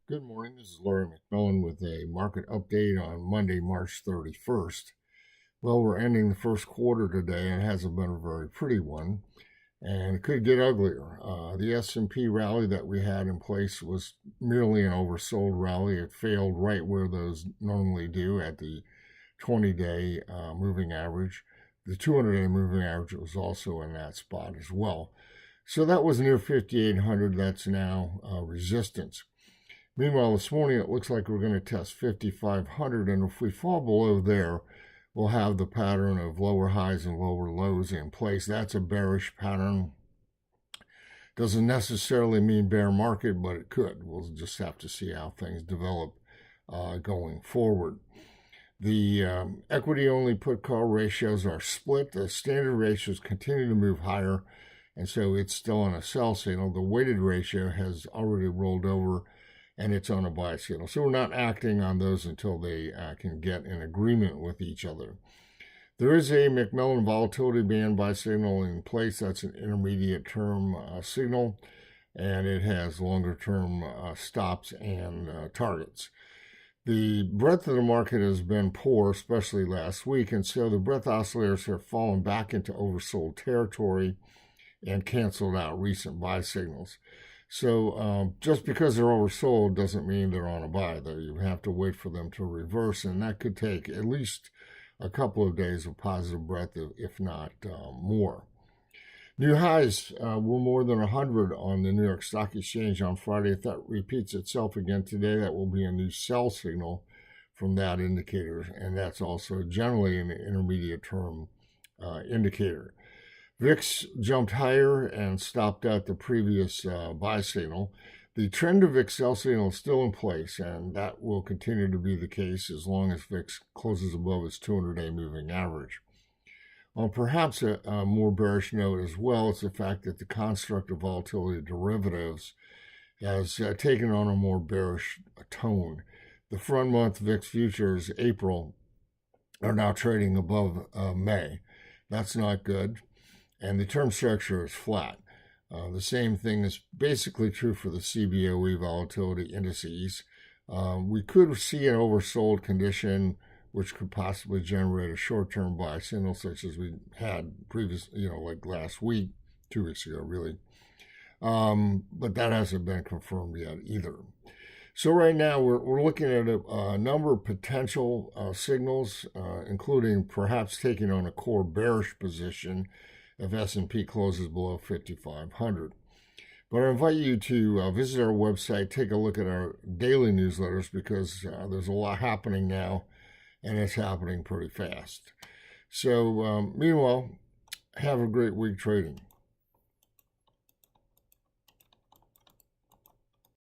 Good morning. This is Larry McMillan with a market update on Monday, March 31st. Well, we're ending the first quarter today, and it hasn't been a very pretty one, and it could get uglier. The S&P rally that we had in place was merely an oversold rally. It failed right where those normally do at the 20-day moving average. The 200-day moving average was also in that spot as well. So that was near 5,800. That's now resistance. Meanwhile, this morning it looks like we're going to test 5,500, and if we fall below there, we'll have the pattern of lower highs and lower lows in place. That's a bearish pattern. Doesn't necessarily mean bear market, but it could. We'll just have to see how things develop going forward. The equity-only put-call ratios are split. The standard ratios continue to move higher, and so it's still on a sell signal. The weighted ratio has already rolled over, and it's on a buy signal. So we're not acting on those until they can get an agreement with each other. There is a McMillan volatility band buy signal in place. That's an intermediate term signal, and it has longer term stops and targets. The breadth of the market has been poor, especially last week, and so the breadth oscillators have fallen back into oversold territory and canceled out recent buy signals. So just because they're oversold doesn't mean they're on a buy, though. You have to wait for them to reverse, and that could take at least a couple of days of positive breadth, if not more. New highs were more than 100 on the New York Stock Exchange on Friday. If that repeats itself again today, that will be a new sell signal from that indicator, and that's also generally an intermediate term indicator. VIX jumped higher and stopped at the previous buy signal. The trend of VIX sell signal is still in place, and that will continue to be the case as long as VIX closes above its 200-day moving average. On perhaps a more bearish note as well is the fact that the construct of volatility derivatives has taken on a more bearish tone. The front month VIX futures, April, are now trading above May. That's not good. And the term structure is flat. The same thing is basically true for the CBOE volatility indices. We could see an oversold condition, which could possibly generate a short-term buy signal, such as we had previously, like last week, 2 weeks ago, really. But that hasn't been confirmed yet either. So right now we're looking at a number of potential signals, including perhaps taking on a core bearish position if S&P closes below 5,500. But I invite you to visit our website, take a look at our daily newsletters, because there's a lot happening now, and it's happening pretty fast. So meanwhile, have a great week trading.